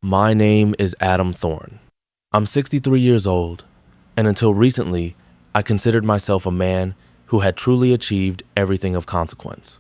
My name is Adam Thorne. I'm 63 years old, and until recently, I considered myself a man who had truly achieved everything of consequence.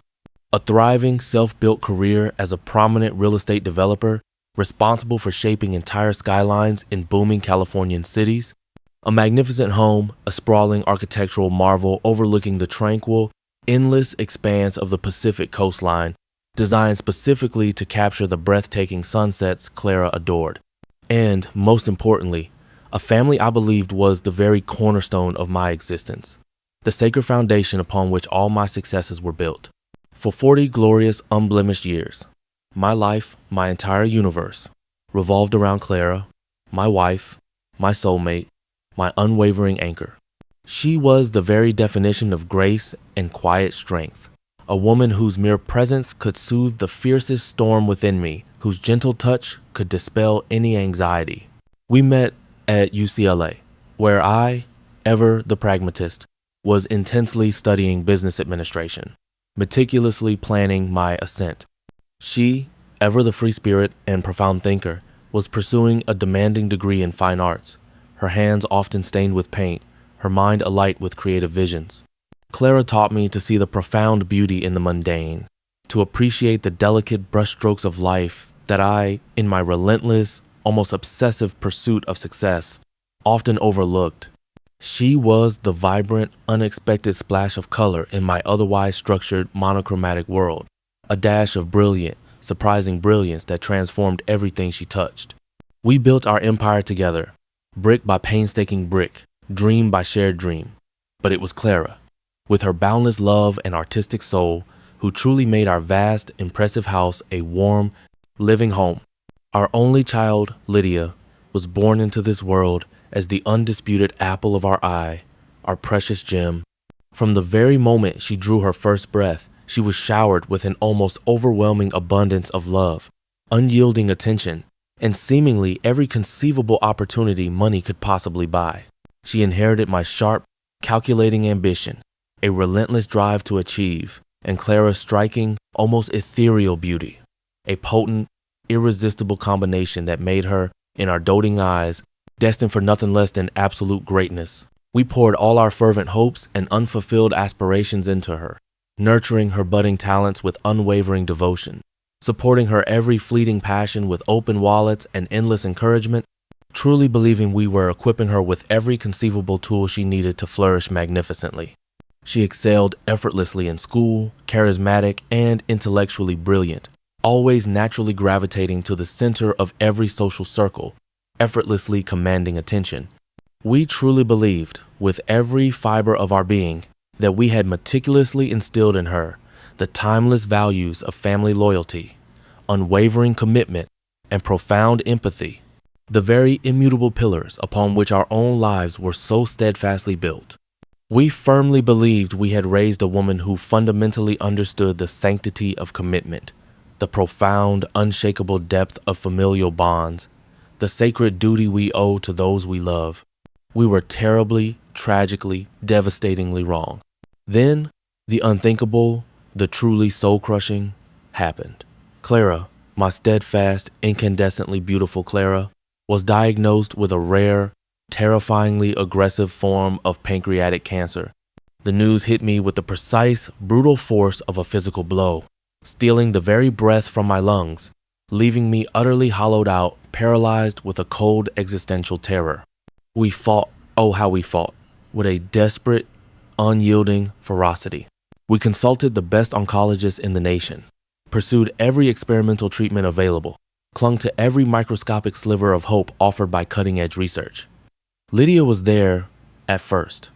A thriving, self-built career as a prominent real estate developer responsible for shaping entire skylines in booming Californian cities, a magnificent home, a sprawling architectural marvel overlooking the tranquil, endless expanse of the Pacific coastline, designed specifically to capture the breathtaking sunsets Clara adored. And, most importantly, a family I believed was the very cornerstone of my existence, the sacred foundation upon which all my successes were built. For 40 glorious, unblemished years, my life, my entire universe, revolved around Clara, my wife, my soulmate, my unwavering anchor. She was the very definition of grace and quiet strength. A woman whose mere presence could soothe the fiercest storm within me, whose gentle touch could dispel any anxiety. We met at UCLA, where I, ever the pragmatist, was intensely studying business administration, meticulously planning my ascent. She, ever the free spirit and profound thinker, was pursuing a demanding degree in fine arts, her hands often stained with paint, her mind alight with creative visions. Clara taught me to see the profound beauty in the mundane, to appreciate the delicate brushstrokes of life that I, in my relentless, almost obsessive pursuit of success, often overlooked. She was the vibrant, unexpected splash of color in my otherwise structured, monochromatic world, a dash of brilliant, surprising brilliance that transformed everything she touched. We built our empire together, brick by painstaking brick, dream by shared dream. But it was Clara, with her boundless love and artistic soul, who truly made our vast, impressive house a warm, living home. Our only child, Lydia, was born into this world as the undisputed apple of our eye, our precious gem. From the very moment she drew her first breath, she was showered with an almost overwhelming abundance of love, unyielding attention, and seemingly every conceivable opportunity money could possibly buy. She inherited my sharp, calculating ambition, a relentless drive to achieve, and Clara's striking, almost ethereal beauty, a potent, irresistible combination that made her, in our doting eyes, destined for nothing less than absolute greatness. We poured all our fervent hopes and unfulfilled aspirations into her, nurturing her budding talents with unwavering devotion, supporting her every fleeting passion with open wallets and endless encouragement, truly believing we were equipping her with every conceivable tool she needed to flourish magnificently. She excelled effortlessly in school, charismatic and intellectually brilliant, always naturally gravitating to the center of every social circle, effortlessly commanding attention. We truly believed, with every fiber of our being, that we had meticulously instilled in her the timeless values of family loyalty, unwavering commitment, and profound empathy, the very immutable pillars upon which our own lives were so steadfastly built. We firmly believed we had raised a woman who fundamentally understood the sanctity of commitment, the profound, unshakable depth of familial bonds, the sacred duty we owe to those we love. We were terribly, tragically, devastatingly wrong. Then, the unthinkable, the truly soul-crushing, happened. Clara, my steadfast, incandescently beautiful Clara, was diagnosed with a rare, terrifyingly aggressive form of pancreatic cancer. The news hit me with the precise, brutal force of a physical blow, stealing the very breath from my lungs, leaving me utterly hollowed out, paralyzed with a cold existential terror. We fought, oh how we fought, with a desperate, unyielding ferocity. We consulted the best oncologists in the nation, pursued every experimental treatment available, clung to every microscopic sliver of hope offered by cutting-edge research. Lydia was there at first.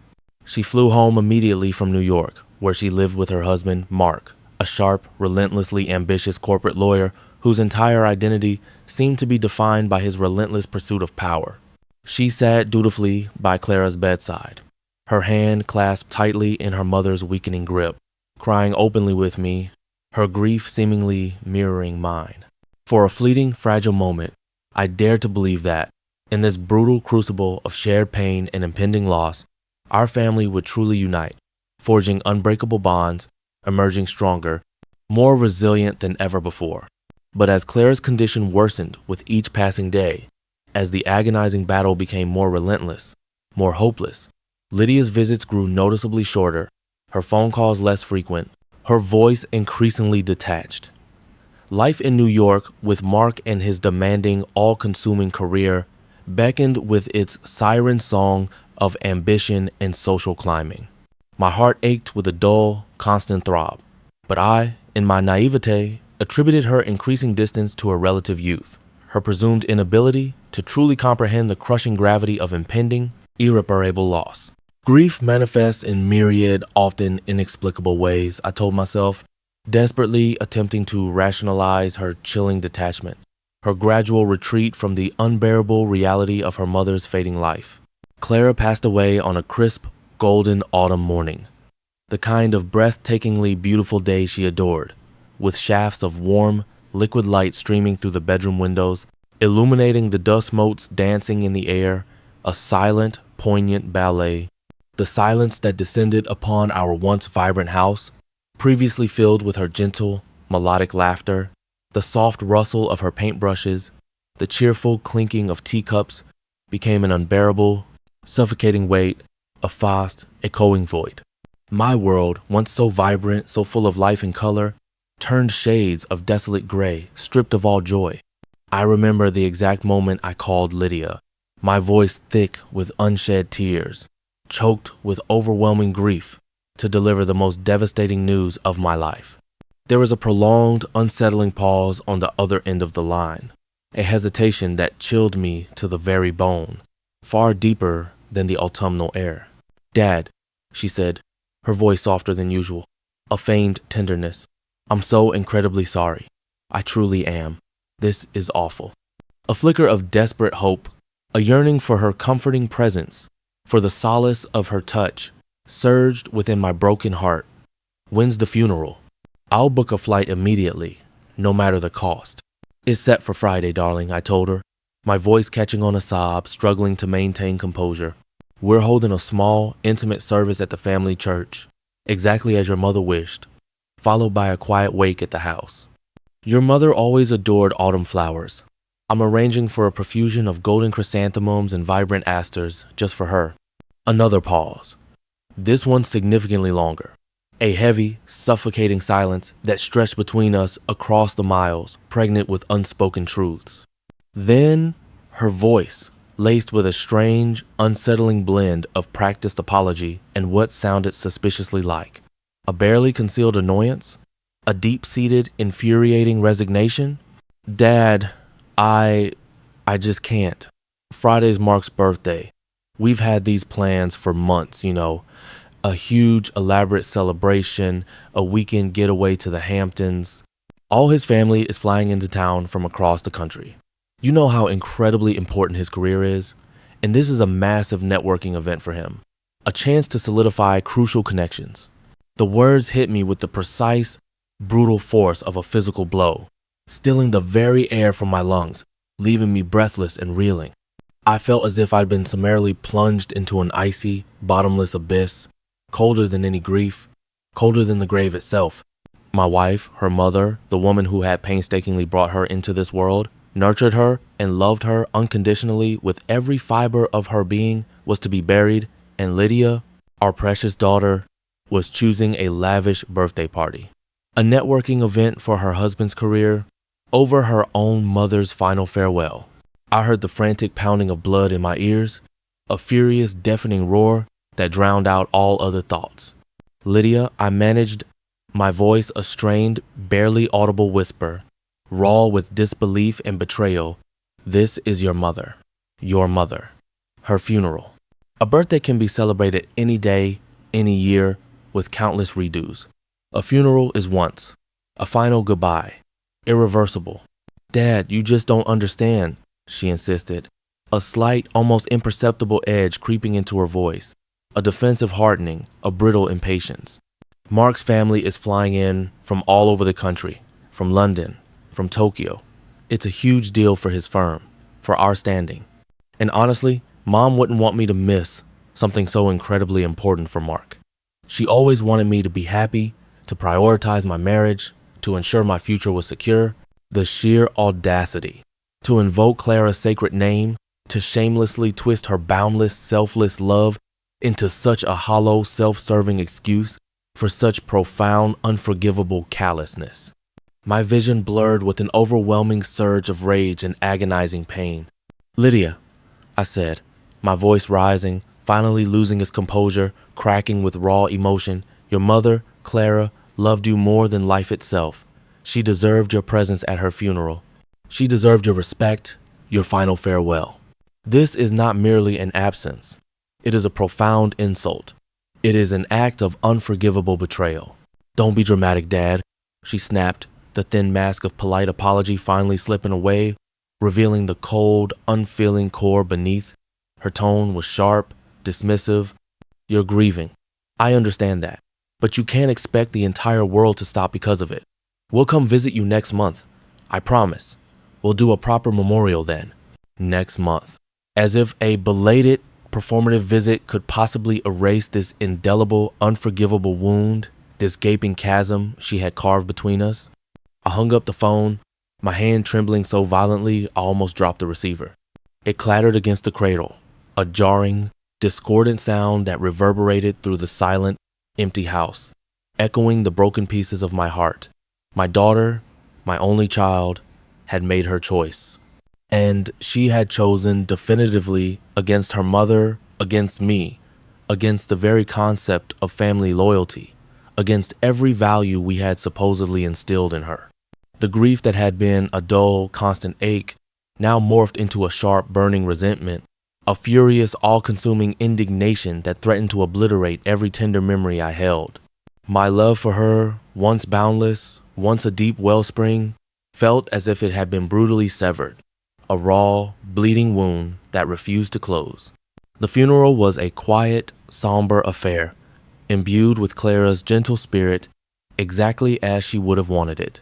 She flew home immediately from New York, where she lived with her husband, Mark, a sharp, relentlessly ambitious corporate lawyer whose entire identity seemed to be defined by his relentless pursuit of power. She sat dutifully by Clara's bedside, her hand clasped tightly in her mother's weakening grip, crying openly with me, her grief seemingly mirroring mine. For a fleeting, fragile moment, I dared to believe that, in this brutal crucible of shared pain and impending loss, our family would truly unite, forging unbreakable bonds, emerging stronger, more resilient than ever before. But as Clara's condition worsened with each passing day, as the agonizing battle became more relentless, more hopeless, Lydia's visits grew noticeably shorter, her phone calls less frequent, her voice increasingly detached. Life in New York, with Mark and his demanding, all-consuming career, beckoned with its siren song of ambition and social climbing. My heart ached with a dull, constant throb, but I, in my naivete, attributed her increasing distance to her relative youth, her presumed inability to truly comprehend the crushing gravity of impending, irreparable loss. Grief manifests in myriad, often inexplicable ways, I told myself, desperately attempting to rationalize her chilling detachment, her gradual retreat from the unbearable reality of her mother's fading life. Clara passed away on a crisp, golden autumn morning, the kind of breathtakingly beautiful day she adored, with shafts of warm, liquid light streaming through the bedroom windows, illuminating the dust motes dancing in the air, a silent, poignant ballet, the silence that descended upon our once vibrant house, previously filled with her gentle, melodic laughter, the soft rustle of her paintbrushes, the cheerful clinking of teacups, became an unbearable, suffocating weight, a vast, echoing void. My world, once so vibrant, so full of life and color, turned shades of desolate gray, stripped of all joy. I remember the exact moment I called Lydia, my voice thick with unshed tears, choked with overwhelming grief, to deliver the most devastating news of my life. There was a prolonged, unsettling pause on the other end of the line, a hesitation that chilled me to the very bone, far deeper than the autumnal air. "Dad," she said, her voice softer than usual, a feigned tenderness. "I'm so incredibly sorry. I truly am. This is awful." A flicker of desperate hope, a yearning for her comforting presence, for the solace of her touch, surged within my broken heart. "When's the funeral?" "I'll book a flight immediately, no matter the cost." "It's set for Friday, darling," I told her, my voice catching on a sob, struggling to maintain composure. "We're holding a small, intimate service at the family church, exactly as your mother wished, followed by a quiet wake at the house. Your mother always adored autumn flowers. I'm arranging for a profusion of golden chrysanthemums and vibrant asters just for her." Another pause. This one significantly longer. A heavy, suffocating silence that stretched between us across the miles, pregnant with unspoken truths. Then, her voice, laced with a strange, unsettling blend of practiced apology and what sounded suspiciously like a barely concealed annoyance, a deep-seated, infuriating resignation. "Dad, I just can't. Friday's Mark's birthday. We've had these plans for months, a huge, elaborate celebration, a weekend getaway to the Hamptons. All his family is flying into town from across the country. You know how incredibly important his career is, and this is a massive networking event for him, a chance to solidify crucial connections." The words hit me with the precise, brutal force of a physical blow, stilling the very air from my lungs, leaving me breathless and reeling. I felt as if I'd been summarily plunged into an icy, bottomless abyss, colder than any grief, colder than the grave itself. My wife, her mother, the woman who had painstakingly brought her into this world, nurtured her, and loved her unconditionally with every fiber of her being, was to be buried, and Lydia, our precious daughter, was choosing a lavish birthday party, a networking event for her husband's career, over her own mother's final farewell. I heard the frantic pounding of blood in my ears, a furious, deafening roar that drowned out all other thoughts. "Lydia," I managed, my voice a strained, barely audible whisper, raw with disbelief and betrayal. "This is your mother. Your mother. Her funeral. A birthday can be celebrated any day, any year, with countless redos. A funeral is once, a final goodbye, irreversible." "Dad, you just don't understand," she insisted, a slight, almost imperceptible edge creeping into her voice, a defensive hardening, a brittle impatience. "Mark's family is flying in from all over the country, from London, from Tokyo. It's a huge deal for his firm, for our standing. And honestly, Mom wouldn't want me to miss something so incredibly important for Mark. She always wanted me to be happy, to prioritize my marriage, to ensure my future was secure. The sheer audacity to invoke Clara's sacred name, to shamelessly twist her boundless, selfless love into such a hollow, self-serving excuse for such profound, unforgivable callousness. My vision blurred with an overwhelming surge of rage and agonizing pain. "Lydia," I said, my voice rising, finally losing its composure, cracking with raw emotion, "your mother, Clara, loved you more than life itself. She deserved your presence at her funeral. She deserved your respect, your final farewell. This is not merely an absence. It is a profound insult. It is an act of unforgivable betrayal." "Don't be dramatic, Dad," she snapped, the thin mask of polite apology finally slipping away, revealing the cold, unfeeling core beneath. Her tone was sharp, dismissive. "You're grieving. I understand that. But you can't expect the entire world to stop because of it. We'll come visit you next month. I promise. We'll do a proper memorial then." Next month. As if a belated, performative visit could possibly erase this indelible, unforgivable wound, this gaping chasm she had carved between us. I hung up the phone, my hand trembling so violently I almost dropped the receiver. It clattered against the cradle, a jarring, discordant sound that reverberated through the silent, empty house, echoing the broken pieces of my heart. My daughter, my only child, had made her choice. And she had chosen definitively against her mother, against me, against the very concept of family loyalty, against every value we had supposedly instilled in her. The grief that had been a dull, constant ache now morphed into a sharp, burning resentment, a furious, all-consuming indignation that threatened to obliterate every tender memory I held. My love for her, once boundless, once a deep wellspring, felt as if it had been brutally severed, a raw, bleeding wound that refused to close. The funeral was a quiet, somber affair, imbued with Clara's gentle spirit, exactly as she would have wanted it.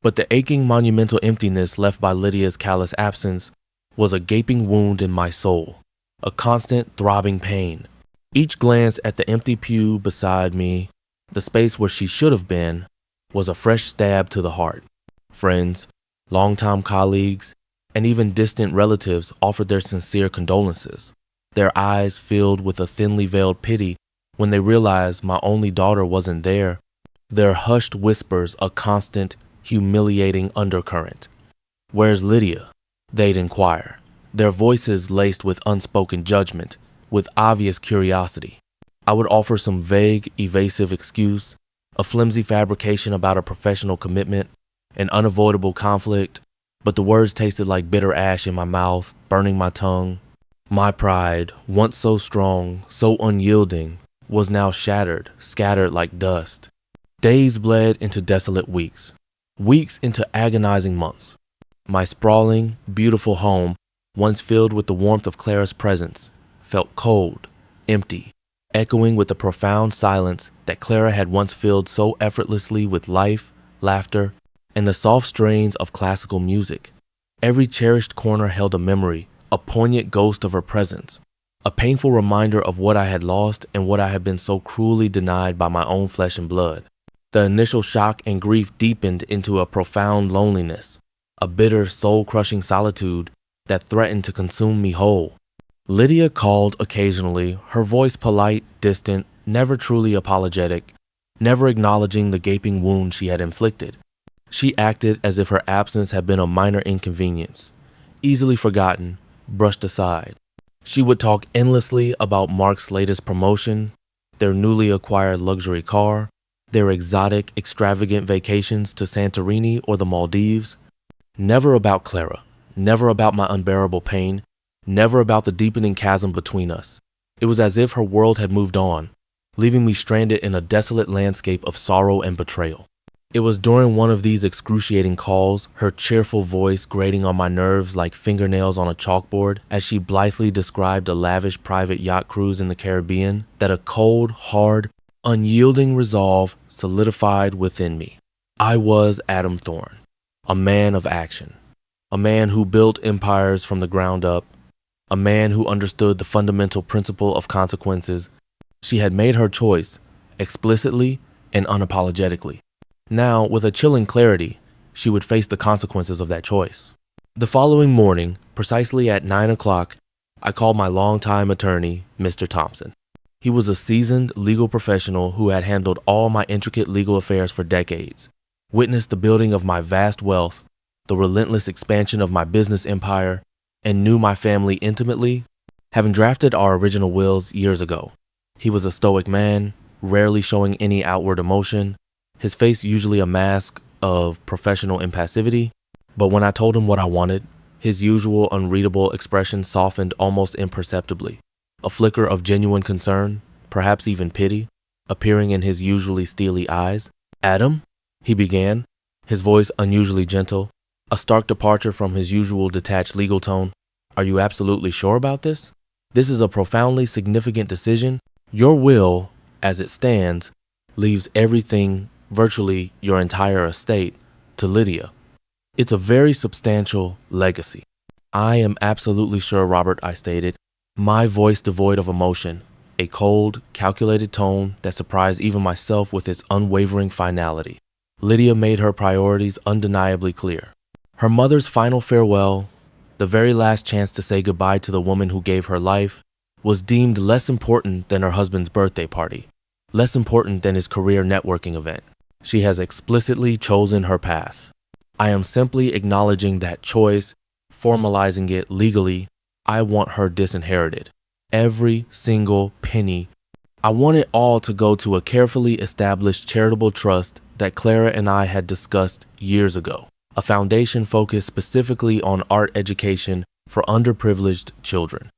But the aching, monumental emptiness left by Lydia's callous absence was a gaping wound in my soul, a constant, throbbing pain. Each glance at the empty pew beside me, the space where she should have been, was a fresh stab to the heart. Friends, longtime colleagues, and even distant relatives offered their sincere condolences, their eyes filled with a thinly veiled pity when they realized my only daughter wasn't there, their hushed whispers a constant, humiliating undercurrent. "Where's Lydia?" they'd inquire, their voices laced with unspoken judgment, with obvious curiosity. I would offer some vague, evasive excuse, a flimsy fabrication about a professional commitment, an unavoidable conflict, but the words tasted like bitter ash in my mouth, burning my tongue. My pride, once so strong, so unyielding, was now shattered, scattered like dust. Days bled into desolate weeks, weeks into agonizing months. My sprawling, beautiful home, once filled with the warmth of Clara's presence, felt cold, empty, echoing with the profound silence that Clara had once filled so effortlessly with life, laughter, and the soft strains of classical music. Every cherished corner held a memory, a poignant ghost of her presence, a painful reminder of what I had lost and what I had been so cruelly denied by my own flesh and blood. The initial shock and grief deepened into a profound loneliness, a bitter, soul-crushing solitude that threatened to consume me whole. Lydia called occasionally, her voice polite, distant, never truly apologetic, never acknowledging the gaping wound she had inflicted. She acted as if her absence had been a minor inconvenience, easily forgotten, brushed aside. She would talk endlessly about Mark's latest promotion, their newly acquired luxury car, their exotic, extravagant vacations to Santorini or the Maldives. Never about Clara, never about my unbearable pain, never about the deepening chasm between us. It was as if her world had moved on, leaving me stranded in a desolate landscape of sorrow and betrayal. It was during one of these excruciating calls, her cheerful voice grating on my nerves like fingernails on a chalkboard as she blithely described a lavish private yacht cruise in the Caribbean, that a cold, hard, unyielding resolve solidified within me. I was Adam Thorne, a man of action, a man who built empires from the ground up, a man who understood the fundamental principle of consequences. She had made her choice, explicitly and unapologetically. Now, with a chilling clarity, she would face the consequences of that choice. The following morning, precisely at 9 o'clock, I called my longtime attorney, Mr. Thompson. He was a seasoned legal professional who had handled all my intricate legal affairs for decades, witnessed the building of my vast wealth, the relentless expansion of my business empire, and knew my family intimately, having drafted our original wills years ago. He was a stoic man, rarely showing any outward emotion, his face usually a mask of professional impassivity, but when I told him what I wanted, his usual unreadable expression softened almost imperceptibly. A flicker of genuine concern, perhaps even pity, appearing in his usually steely eyes. "Adam," he began, his voice unusually gentle, a stark departure from his usual detached legal tone. "Are you absolutely sure about this? This is a profoundly significant decision. Your will, as it stands, leaves everything, virtually your entire estate, to Lydia. It's a very substantial legacy." "I am absolutely sure, Robert," I stated, my voice devoid of emotion, a cold, calculated tone that surprised even myself with its unwavering finality. Lydia made her priorities undeniably clear. Her mother's final farewell, the very last chance to say goodbye to the woman who gave her life, was deemed less important than her husband's birthday party, less important than his career networking event. She has explicitly chosen her path. I am simply acknowledging that choice, formalizing it legally. I want her disinherited. Every single penny. I want it all to go to a carefully established charitable trust that Clara and I had discussed years ago, a foundation focused specifically on art education for underprivileged children.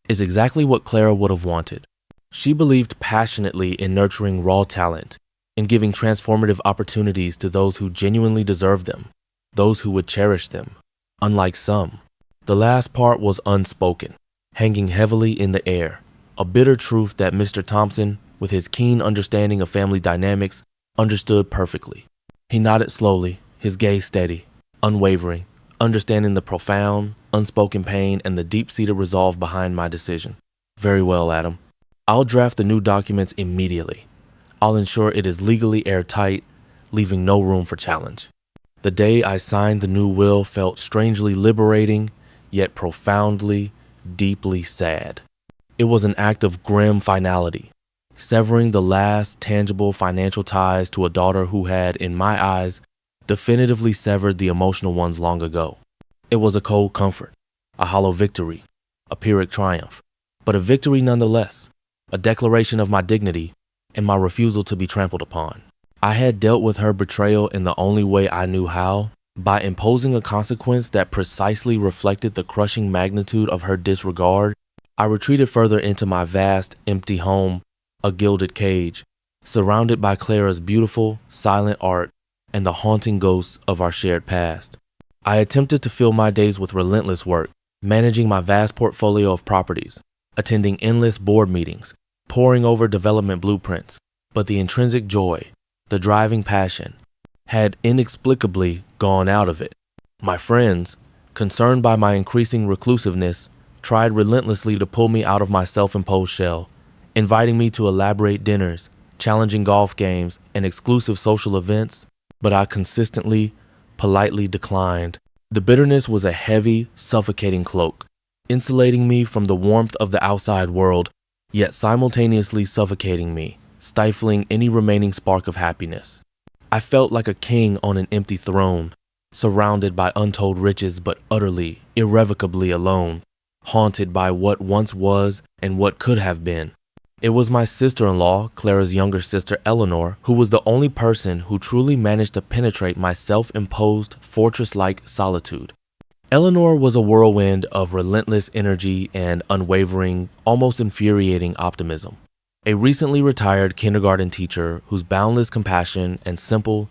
Is exactly what Clara would have wanted. She believed passionately in nurturing raw talent, in giving transformative opportunities to those who genuinely deserve them, those who would cherish them. Unlike some, the last part was unspoken, hanging heavily in the air, a bitter truth that Mr. Thompson, with his keen understanding of family dynamics, understood perfectly. He nodded slowly, his gaze steady, unwavering, understanding the profound, unspoken pain and the deep-seated resolve behind my decision. "Very well, Adam. I'll draft the new documents immediately. I'll ensure it is legally airtight, leaving no room for challenge." The day I signed the new will felt strangely liberating, yet profoundly, deeply sad. It was an act of grim finality, severing the last tangible financial ties to a daughter who had, in my eyes, definitively severed the emotional ones long ago. It was a cold comfort, a hollow victory, a Pyrrhic triumph, but a victory nonetheless, a declaration of my dignity and my refusal to be trampled upon. I had dealt with her betrayal in the only way I knew how, by imposing a consequence that precisely reflected the crushing magnitude of her disregard. I retreated further into my vast, empty home, a gilded cage, surrounded by Clara's beautiful, silent art and the haunting ghosts of our shared past. I attempted to fill my days with relentless work, managing my vast portfolio of properties, attending endless board meetings, poring over development blueprints, but the intrinsic joy, the driving passion, had inexplicably gone out of it. My friends, concerned by my increasing reclusiveness, tried relentlessly to pull me out of my self-imposed shell, inviting me to elaborate dinners, challenging golf games, and exclusive social events, but I consistently, politely declined. The bitterness was a heavy, suffocating cloak, insulating me from the warmth of the outside world, yet simultaneously suffocating me, stifling any remaining spark of happiness. I felt like a king on an empty throne, surrounded by untold riches but utterly, irrevocably alone, haunted by what once was and what could have been. It was my sister-in-law, Clara's younger sister Eleanor, who was the only person who truly managed to penetrate my self-imposed fortress-like solitude. Eleanor was a whirlwind of relentless energy and unwavering, almost infuriating optimism. A recently retired kindergarten teacher whose boundless compassion and simple,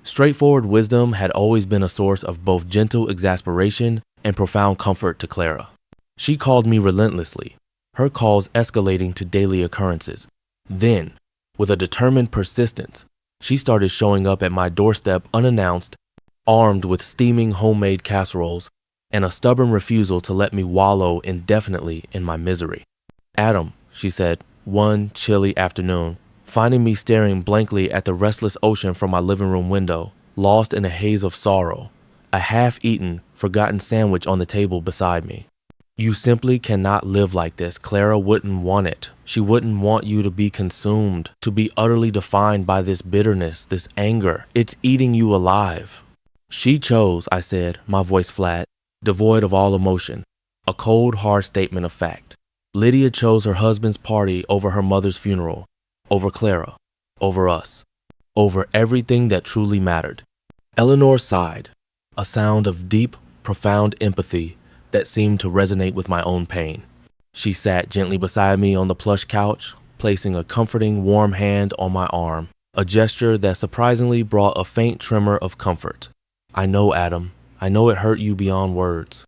straightforward wisdom had always been a source of both gentle exasperation and profound comfort to Clara. She called me relentlessly, her calls escalating to daily occurrences. Then, with a determined persistence, she started showing up at my doorstep unannounced, armed with steaming homemade casseroles and a stubborn refusal to let me wallow indefinitely in my misery. "Adam," she said, one chilly afternoon, finding me staring blankly at the restless ocean from my living room window, lost in a haze of sorrow, a half-eaten, forgotten sandwich on the table beside me. You simply cannot live like this. Clara wouldn't want it. She wouldn't want you to be consumed, to be utterly defined by this bitterness, this anger. It's eating you alive. She chose, I said, my voice flat, devoid of all emotion, a cold, hard statement of fact. Lydia chose her husband's party over her mother's funeral, over Clara, over us, over everything that truly mattered. Eleanor sighed, a sound of deep, profound empathy that seemed to resonate with my own pain. She sat gently beside me on the plush couch, placing a comforting, warm hand on my arm, a gesture that surprisingly brought a faint tremor of comfort. I know, Adam. I know it hurt you beyond words.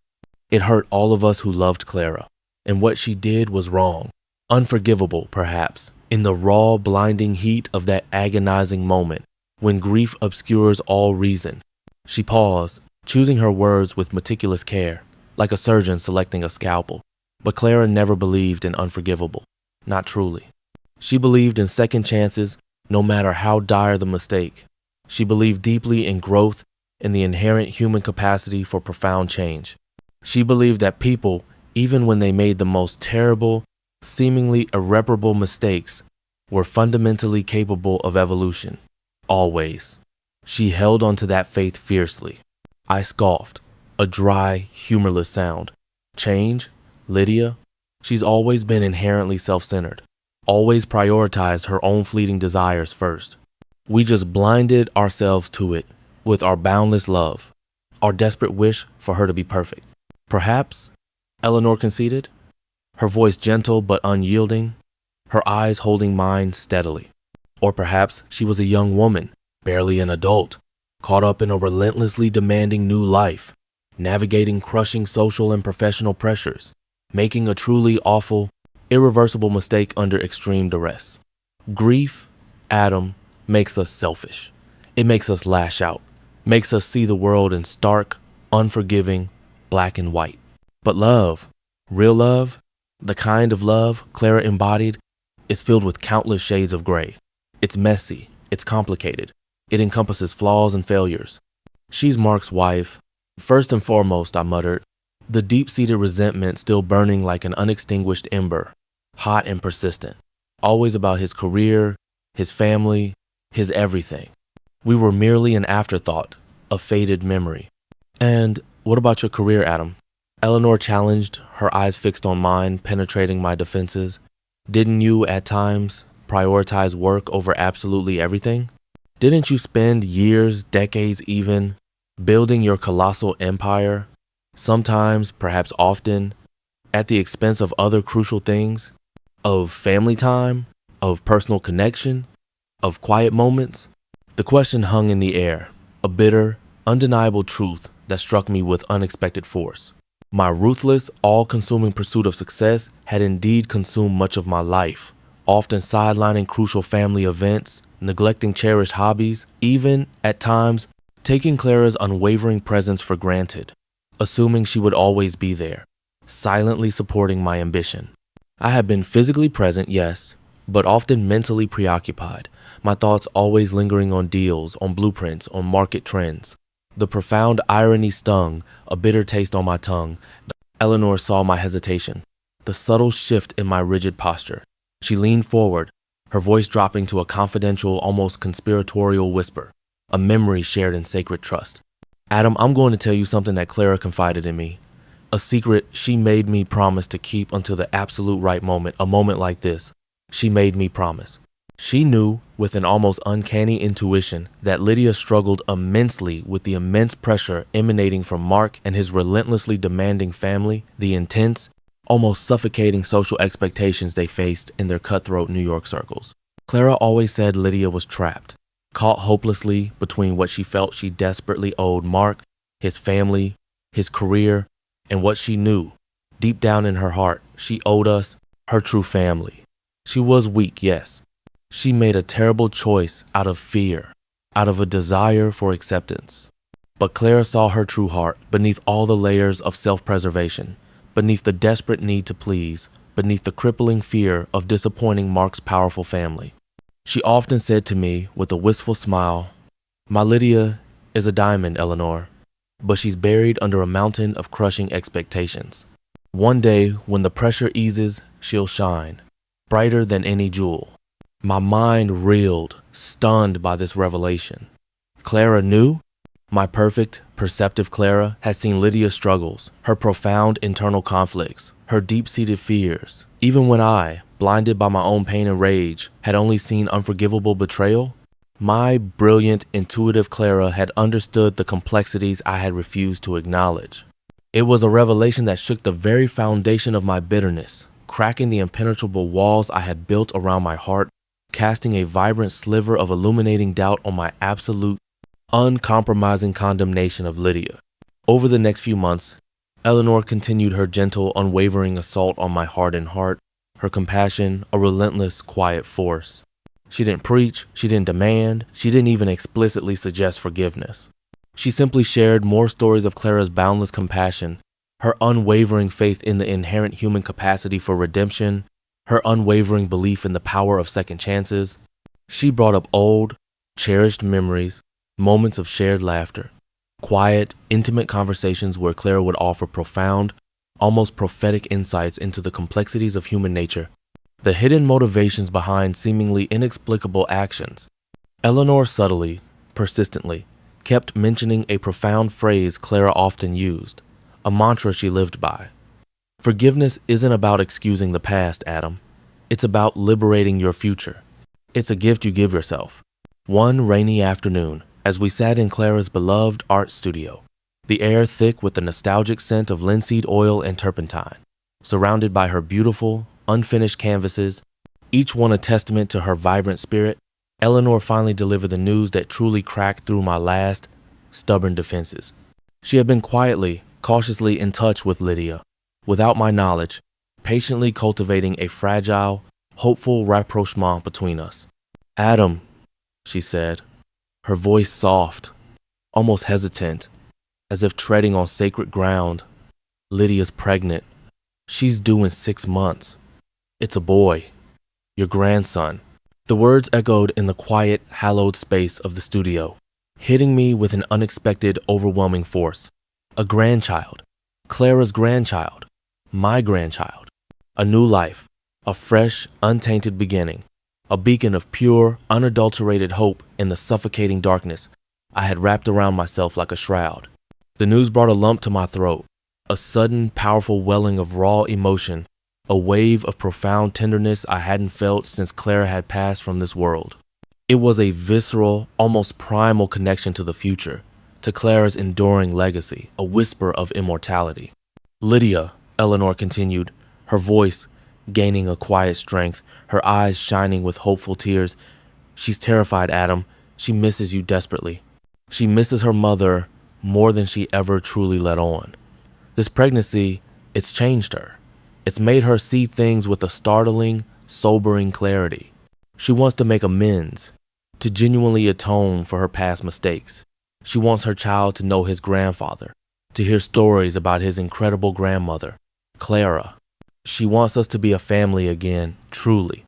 It hurt all of us who loved Clara. And what she did was wrong. Unforgivable, perhaps, in the raw, blinding heat of that agonizing moment, when grief obscures all reason. She paused, choosing her words with meticulous care, like a surgeon selecting a scalpel. But Clara never believed in unforgivable. Not truly. She believed in second chances, no matter how dire the mistake. She believed deeply in growth, in the inherent human capacity for profound change. She believed that people, even when they made the most terrible, seemingly irreparable mistakes, were fundamentally capable of evolution. Always. She held onto that faith fiercely. I scoffed, a dry, humorless sound. Change? Lydia? She's always been inherently self-centered, always prioritized her own fleeting desires first. We just blinded ourselves to it with our boundless love, our desperate wish for her to be perfect. Perhaps, Eleanor conceded, her voice gentle but unyielding, her eyes holding mine steadily. Or perhaps she was a young woman, barely an adult, caught up in a relentlessly demanding new life, navigating crushing social and professional pressures, making a truly awful, irreversible mistake under extreme duress. Grief, Adam, makes us selfish. It makes us lash out, makes us see the world in stark, unforgiving, black and white. But love, real love, the kind of love Clara embodied, is filled with countless shades of gray. It's messy, it's complicated, it encompasses flaws and failures. She's Mark's wife. First and foremost, I muttered, the deep-seated resentment still burning like an unextinguished ember, hot and persistent, always about his career, his family, his everything. We were merely an afterthought, a faded memory. And what about your career, Adam? Eleanor challenged, her eyes fixed on mine, penetrating my defenses. Didn't you, at times, prioritize work over absolutely everything? Didn't you spend years, decades even, building your colossal empire, sometimes, perhaps often, at the expense of other crucial things, of family time, of personal connection, of quiet moments? The question hung in the air, a bitter, undeniable truth that struck me with unexpected force. My ruthless, all-consuming pursuit of success had indeed consumed much of my life, often sidelining crucial family events, neglecting cherished hobbies, even, at times, taking Clara's unwavering presence for granted, assuming she would always be there, silently supporting my ambition. I had been physically present, yes, but often mentally preoccupied, my thoughts always lingering on deals, on blueprints, on market trends. The profound irony stung, a bitter taste on my tongue. Eleanor saw my hesitation, the subtle shift in my rigid posture. She leaned forward, her voice dropping to a confidential, almost conspiratorial whisper, a memory shared in sacred trust. Adam, I'm going to tell you something that Clara confided in me. A secret she made me promise to keep until the absolute right moment, a moment like this. She made me promise. She knew, with an almost uncanny intuition, that Lydia struggled immensely with the immense pressure emanating from Mark and his relentlessly demanding family, the intense, almost suffocating social expectations they faced in their cutthroat New York circles. Clara always said Lydia was trapped, caught hopelessly between what she felt she desperately owed Mark, his family, his career, and what she knew, deep down in her heart, she owed us, her true family. She was weak, yes. She made a terrible choice out of fear, out of a desire for acceptance. But Clara saw her true heart beneath all the layers of self-preservation, beneath the desperate need to please, beneath the crippling fear of disappointing Mark's powerful family. She often said to me with a wistful smile, "My Lydia, is a diamond, Eleanor, but she's buried under a mountain of crushing expectations. One day, when the pressure eases, she'll shine, brighter than any jewel. My mind reeled, stunned by this revelation. Clara knew? My perfect, perceptive Clara had seen Lydia's struggles, her profound internal conflicts, her deep-seated fears. Even when I, blinded by my own pain and rage, had only seen unforgivable betrayal, my brilliant, intuitive Clara had understood the complexities I had refused to acknowledge. It was a revelation that shook the very foundation of my bitterness, cracking the impenetrable walls I had built around my heart, casting a vibrant sliver of illuminating doubt on my absolute, uncompromising condemnation of Lydia. Over the next few months, Eleanor continued her gentle, unwavering assault on my hardened heart, her compassion a relentless, quiet force. She didn't preach, she didn't demand, she didn't even explicitly suggest forgiveness. She simply shared more stories of Clara's boundless compassion, her unwavering faith in the inherent human capacity for redemption, her unwavering belief in the power of second chances. She brought up old, cherished memories, moments of shared laughter, quiet, intimate conversations where Clara would offer profound, almost prophetic insights into the complexities of human nature, the hidden motivations behind seemingly inexplicable actions. Eleanor subtly, persistently, kept mentioning a profound phrase Clara often used, a mantra she lived by. Forgiveness isn't about excusing the past, Adam. It's about liberating your future. It's a gift you give yourself. One rainy afternoon, as we sat in Clara's beloved art studio, the air thick with the nostalgic scent of linseed oil and turpentine, surrounded by her beautiful, unfinished canvases, each one a testament to her vibrant spirit, Eleanor finally delivered the news that truly cracked through my last, stubborn defenses. She had been quietly, cautiously in touch with Lydia, without my knowledge, patiently cultivating a fragile, hopeful rapprochement between us. Adam, she said, her voice soft, almost hesitant, as if treading on sacred ground. Lydia's pregnant. She's due in 6 months. It's a boy. Your grandson. The words echoed in the quiet, hallowed space of the studio, hitting me with an unexpected, overwhelming force. A grandchild. Clara's grandchild. My grandchild. A new life. A fresh, untainted beginning. A beacon of pure, unadulterated hope in the suffocating darkness I had wrapped around myself like a shroud. The news brought a lump to my throat, a sudden, powerful welling of raw emotion, a wave of profound tenderness I hadn't felt since Clara had passed from this world. It was a visceral, almost primal connection to the future, to Clara's enduring legacy, a whisper of immortality. Lydia, Eleanor continued, her voice gaining a quiet strength, her eyes shining with hopeful tears. She's terrified, Adam. She misses you desperately. She misses her mother more than she ever truly let on. This pregnancy, it's changed her. It's made her see things with a startling, sobering clarity. She wants to make amends, to genuinely atone for her past mistakes. She wants her child to know his grandfather, to hear stories about his incredible grandmother, Clara. She wants us to be a family again, truly.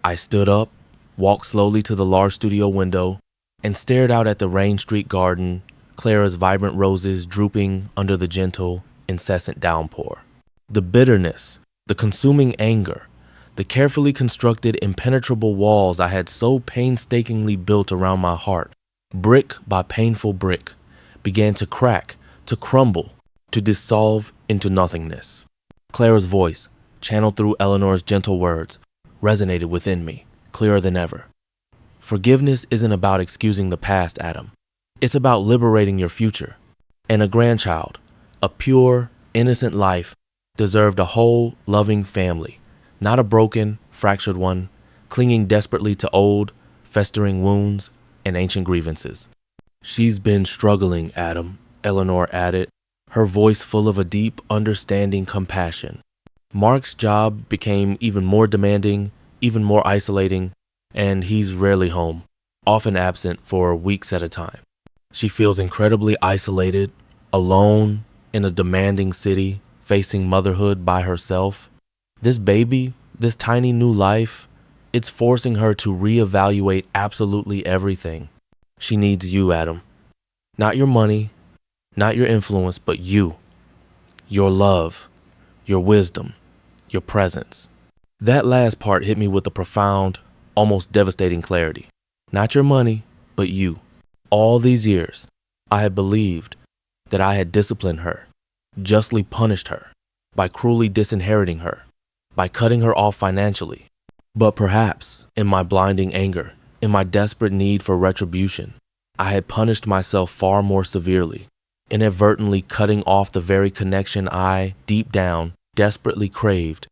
I stood up, walked slowly to the large studio window, and stared out at the Rain Street garden, Clara's vibrant roses drooping under the gentle, incessant downpour. The bitterness, the consuming anger, the carefully constructed, impenetrable walls I had so painstakingly built around my heart, brick by painful brick, began to crack, to crumble, to dissolve into nothingness. Clara's voice, channeled through Eleanor's gentle words, resonated within me, clearer than ever. Forgiveness isn't about excusing the past, Adam. It's about liberating your future. And a grandchild, a pure, innocent life, deserved a whole, loving family, not a broken, fractured one, clinging desperately to old, festering wounds and ancient grievances. She's been struggling, Adam, Eleanor added, her voice full of a deep, understanding compassion. Mark's job became even more demanding, even more isolating, and he's rarely home, often absent for weeks at a time. She feels incredibly isolated, alone, in a demanding city, facing motherhood by herself. This baby, this tiny new life, it's forcing her to reevaluate absolutely everything. She needs you, Adam. Not your money, not your influence, but you, your love, your wisdom, your presence. That last part hit me with a profound, almost devastating clarity. Not your money, but you. All these years, I had believed that I had disciplined her, justly punished her, by cruelly disinheriting her, by cutting her off financially. But perhaps, in my blinding anger, in my desperate need for retribution, I had punished myself far more severely, inadvertently cutting off the very connection I, deep down, desperately craved,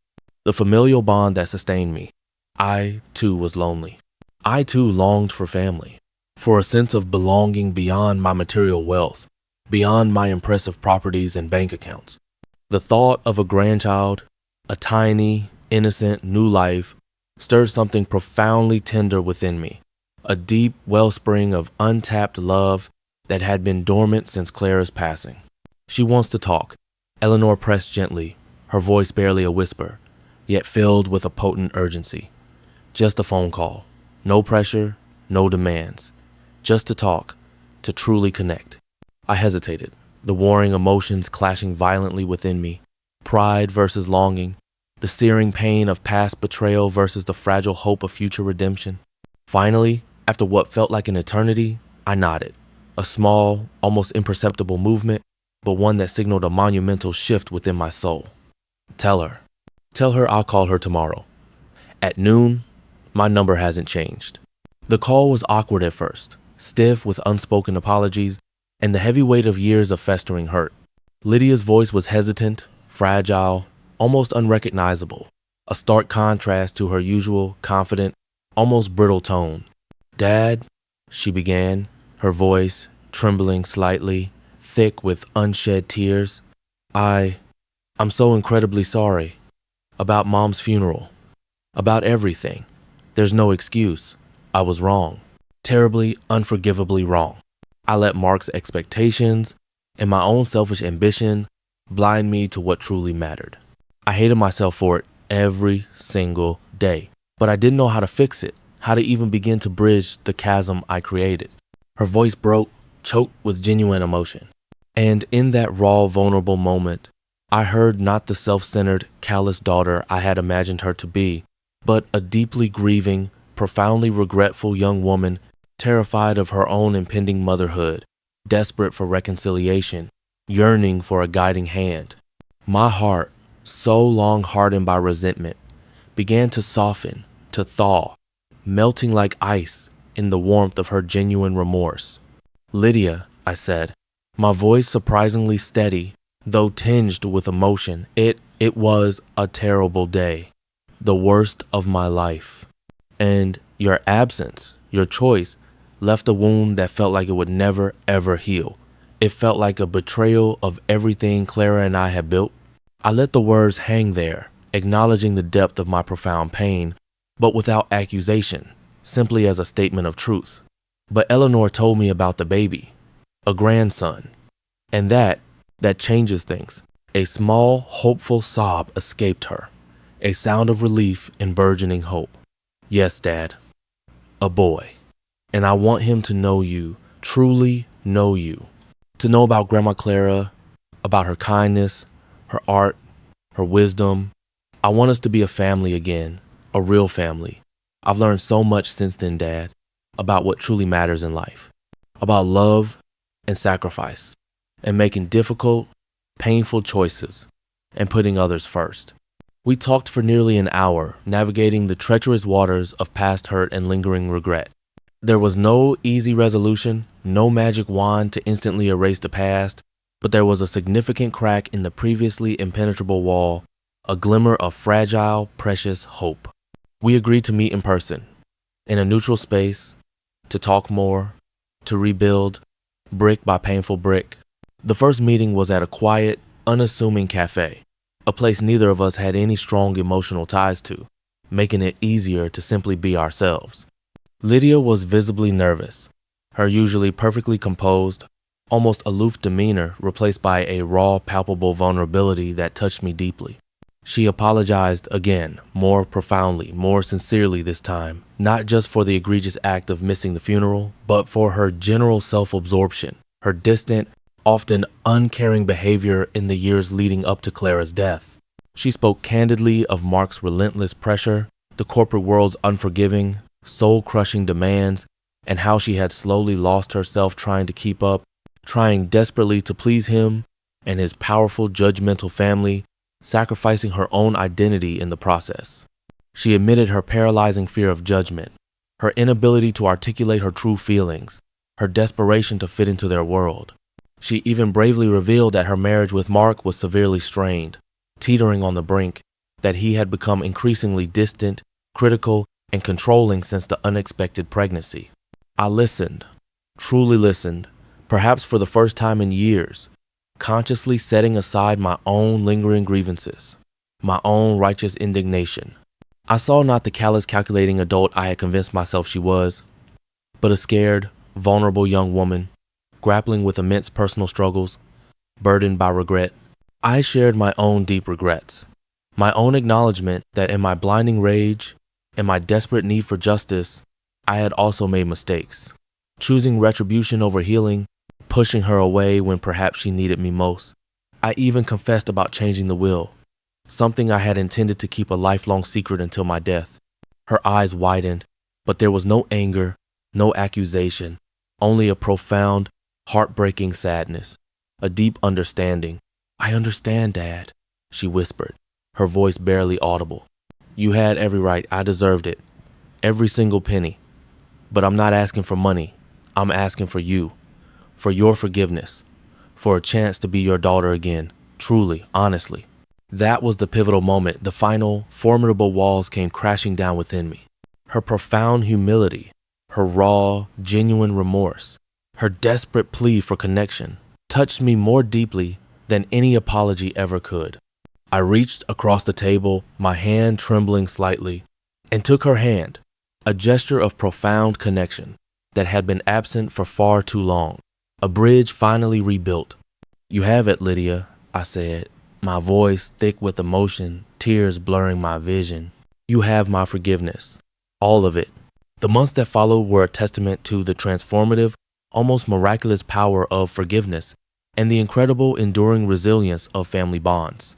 the familial bond that sustained me. I, too, was lonely. I, too, longed for family, for a sense of belonging beyond my material wealth, beyond my impressive properties and bank accounts. The thought of a grandchild, a tiny, innocent, new life, stirred something profoundly tender within me, a deep wellspring of untapped love that had been dormant since Clara's passing. She wants to talk, Eleanor pressed gently, her voice barely a whisper, yet filled with a potent urgency. Just a phone call. No pressure, no demands. Just to talk, to truly connect. I hesitated, the warring emotions clashing violently within me. Pride versus longing, the searing pain of past betrayal versus the fragile hope of future redemption. Finally, after what felt like an eternity, I nodded. A small, almost imperceptible movement, but one that signaled a monumental shift within my soul. Tell her. Tell her I'll call her tomorrow. At noon, my number hasn't changed. The call was awkward at first, stiff with unspoken apologies and the heavy weight of years of festering hurt. Lydia's voice was hesitant, fragile, almost unrecognizable, a stark contrast to her usual, confident, almost brittle tone. "Dad," she began, her voice trembling slightly, thick with unshed tears. I'm so incredibly sorry. About Mom's funeral. About everything. There's no excuse. I was wrong. Terribly, unforgivably wrong. I let Mark's expectations and my own selfish ambition blind me to what truly mattered. I hated myself for it every single day, but I didn't know how to fix it, how to even begin to bridge the chasm I created. Her voice broke, choked with genuine emotion. And in that raw, vulnerable moment, I heard not the self-centered, callous daughter I had imagined her to be, but a deeply grieving, profoundly regretful young woman, terrified of her own impending motherhood, desperate for reconciliation, yearning for a guiding hand. My heart, so long hardened by resentment, began to soften, to thaw, melting like ice in the warmth of her genuine remorse. "Lydia," I said, my voice surprisingly steady, though tinged with emotion. It was a terrible day, the worst of my life. And your absence, your choice, left a wound that felt like it would never, ever heal. It felt like a betrayal of everything Clara and I had built. I let the words hang there, acknowledging the depth of my profound pain, but without accusation, simply as a statement of truth. But Eleanor told me about the baby, a grandson, and that changes things. A small, hopeful sob escaped her, a sound of relief and burgeoning hope. "Yes, Dad, a boy. And I want him to know you, truly know you. To know about Grandma Clara, about her kindness, her art, her wisdom. I want us to be a family again, a real family. I've learned so much since then, Dad, about what truly matters in life, about love and sacrifice, and making difficult, painful choices, and putting others first." We talked for nearly an hour, navigating the treacherous waters of past hurt and lingering regret. There was no easy resolution, no magic wand to instantly erase the past, but there was a significant crack in the previously impenetrable wall, a glimmer of fragile, precious hope. We agreed to meet in person, in a neutral space, to talk more, to rebuild, brick by painful brick. The first meeting was at a quiet, unassuming cafe, a place neither of us had any strong emotional ties to, making it easier to simply be ourselves. Lydia was visibly nervous, her usually perfectly composed, almost aloof demeanor replaced by a raw, palpable vulnerability that touched me deeply. She apologized again, more profoundly, more sincerely this time, not just for the egregious act of missing the funeral, but for her general self-absorption, her distant, often uncaring behavior in the years leading up to Clara's death. She spoke candidly of Mark's relentless pressure, the corporate world's unforgiving, soul-crushing demands, and how she had slowly lost herself trying to keep up, trying desperately to please him and his powerful, judgmental family, sacrificing her own identity in the process. She admitted her paralyzing fear of judgment, her inability to articulate her true feelings, her desperation to fit into their world. She even bravely revealed that her marriage with Mark was severely strained, teetering on the brink, that he had become increasingly distant, critical, and controlling since the unexpected pregnancy. I listened, truly listened, perhaps for the first time in years, consciously setting aside my own lingering grievances, my own righteous indignation. I saw not the callous, calculating adult I had convinced myself she was, but a scared, vulnerable young woman, grappling with immense personal struggles, burdened by regret. I shared my own deep regrets, my own acknowledgement that in my blinding rage and my desperate need for justice, I had also made mistakes, choosing retribution over healing, pushing her away when perhaps she needed me most. I even confessed about changing the will, something I had intended to keep a lifelong secret until my death. Her eyes widened, but there was no anger, no accusation, only a profound, heartbreaking sadness, a deep understanding. "I understand, Dad," she whispered, her voice barely audible. "You had every right. I deserved it. Every single penny. But I'm not asking for money. I'm asking for you, for your forgiveness, for a chance to be your daughter again, truly, honestly." That was the pivotal moment. The final, formidable walls came crashing down within me. Her profound humility, her raw, genuine remorse, her desperate plea for connection touched me more deeply than any apology ever could. I reached across the table, my hand trembling slightly, and took her hand, a gesture of profound connection that had been absent for far too long, a bridge finally rebuilt. "You have it, Lydia," I said, my voice thick with emotion, tears blurring my vision. "You have my forgiveness. All of it." The months that followed were a testament to the transformative, almost miraculous power of forgiveness and the incredible, enduring resilience of family bonds.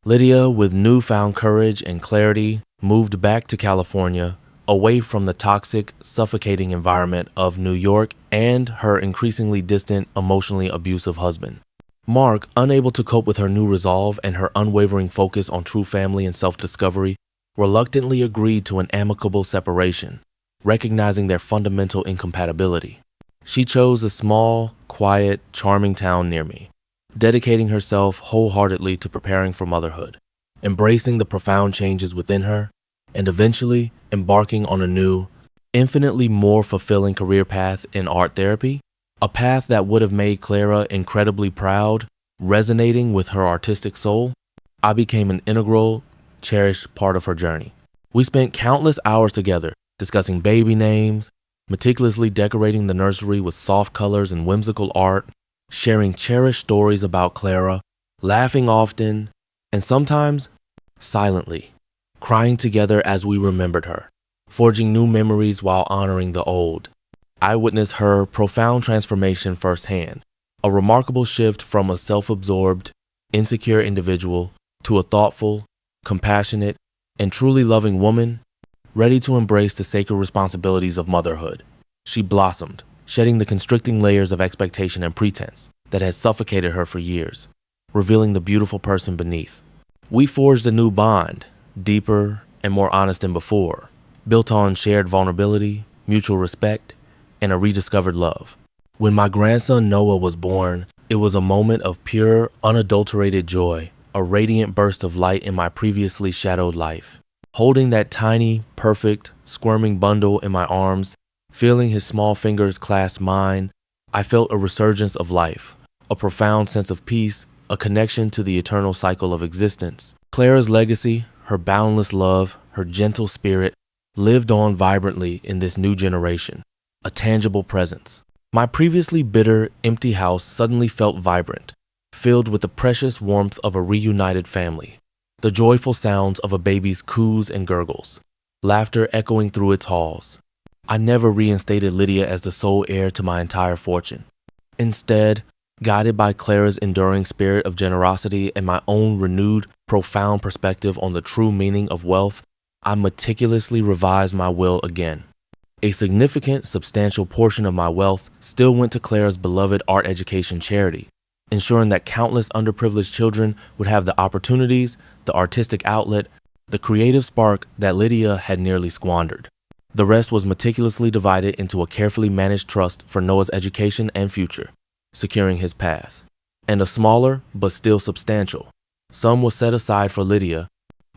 Lydia, with newfound courage and clarity, moved back to California, away from the toxic, suffocating environment of New York and her increasingly distant, emotionally abusive husband. Mark, unable to cope with her new resolve and her unwavering focus on true family and self-discovery, reluctantly agreed to an amicable separation, recognizing their fundamental incompatibility. She chose a small, quiet, charming town near me, dedicating herself wholeheartedly to preparing for motherhood, embracing the profound changes within her, and eventually embarking on a new, infinitely more fulfilling career path in art therapy, a path that would have made Clara incredibly proud, resonating with her artistic soul. I became an integral, cherished part of her journey. We spent countless hours together, discussing baby names, meticulously decorating the nursery with soft colors and whimsical art, sharing cherished stories about Clara, laughing often, and sometimes silently, crying together as we remembered her, forging new memories while honoring the old. I witnessed her profound transformation firsthand, a remarkable shift from a self-absorbed, insecure individual to a thoughtful, compassionate, and truly loving woman, ready to embrace the sacred responsibilities of motherhood. She blossomed, shedding the constricting layers of expectation and pretense that had suffocated her for years, revealing the beautiful person beneath. We forged a new bond, deeper and more honest than before, built on shared vulnerability, mutual respect, and a rediscovered love. When my grandson Noah was born, it was a moment of pure, unadulterated joy, a radiant burst of light in my previously shadowed life. Holding that tiny, perfect, squirming bundle in my arms, feeling his small fingers clasp mine, I felt a resurgence of life, a profound sense of peace, a connection to the eternal cycle of existence. Clara's legacy, her boundless love, her gentle spirit, lived on vibrantly in this new generation, a tangible presence. My previously bitter, empty house suddenly felt vibrant, filled with the precious warmth of a reunited family, the joyful sounds of a baby's coos and gurgles, laughter echoing through its halls. I never reinstated Lydia as the sole heir to my entire fortune, Instead, guided by Clara's enduring spirit of generosity and my own renewed, profound perspective on the true meaning of wealth, I meticulously revised my will again. A significant, substantial portion of my wealth still went to Clara's beloved art education charity, ensuring that countless underprivileged children would have the opportunities, the artistic outlet, the creative spark that Lydia had nearly squandered. The rest was meticulously divided into a carefully managed trust for Noah's education and future, securing his path. And a smaller, but still substantial, sum was set aside for Lydia,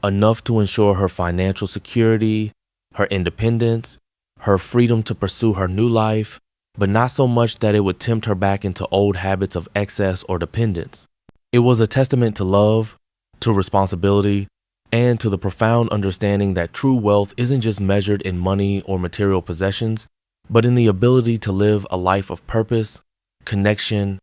enough to ensure her financial security, her independence, her freedom to pursue her new life, but not so much that it would tempt her back into old habits of excess or dependence. It was a testament to love, to responsibility, and to the profound understanding that true wealth isn't just measured in money or material possessions, but in the ability to live a life of purpose, connection,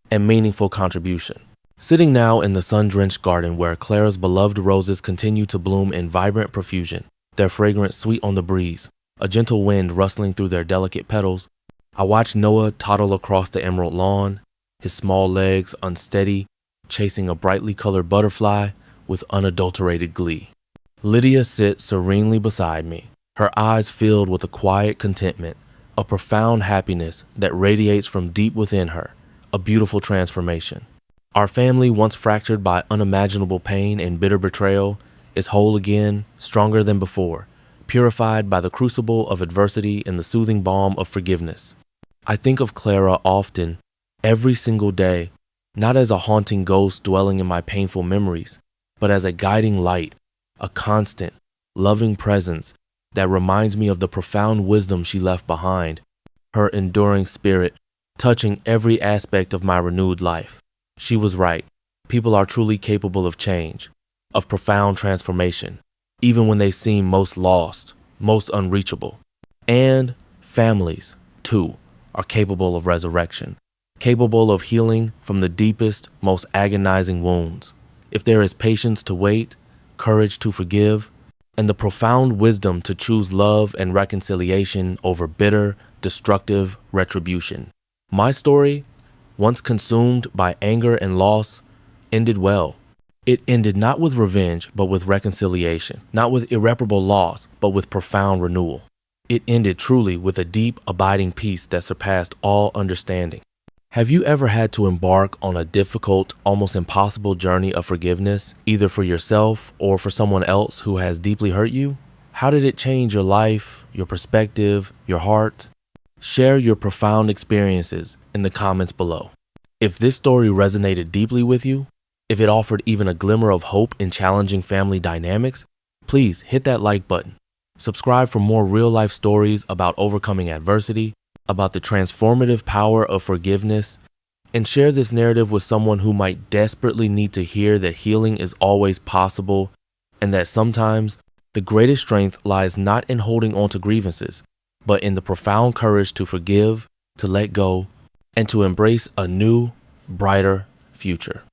and meaningful contribution. Sitting now in the sun-drenched garden where Clara's beloved roses continue to bloom in vibrant profusion, their fragrance sweet on the breeze, a gentle wind rustling through their delicate petals, I watch Noah toddle across the emerald lawn, his small legs unsteady, chasing a brightly colored butterfly with unadulterated glee. Lydia sits serenely beside me, her eyes filled with a quiet contentment, a profound happiness that radiates from deep within her, a beautiful transformation. Our family, once fractured by unimaginable pain and bitter betrayal, is whole again, stronger than before, purified by the crucible of adversity and the soothing balm of forgiveness. I think of Clara often, every single day, not as a haunting ghost dwelling in my painful memories, but as a guiding light, a constant, loving presence that reminds me of the profound wisdom she left behind, her enduring spirit touching every aspect of my renewed life. She was right. People are truly capable of change, of profound transformation, even when they seem most lost, most unreachable. And families, too, are capable of resurrection, capable of healing from the deepest, most agonizing wounds. If there is patience to wait, courage to forgive, and the profound wisdom to choose love and reconciliation over bitter, destructive retribution. My story, once consumed by anger and loss, ended well. It ended not with revenge, but with reconciliation, not with irreparable loss, but with profound renewal. It ended truly with a deep, abiding peace that surpassed all understanding. Have you ever had to embark on a difficult, almost impossible journey of forgiveness, either for yourself or for someone else who has deeply hurt you? How did it change your life, your perspective, your heart? Share your profound experiences in the comments below. If this story resonated deeply with you, if it offered even a glimmer of hope in challenging family dynamics, please hit that like button. Subscribe for more real-life stories about overcoming adversity, about the transformative power of forgiveness, and share this narrative with someone who might desperately need to hear that healing is always possible and that sometimes the greatest strength lies not in holding on to grievances, but in the profound courage to forgive, to let go, and to embrace a new, brighter future.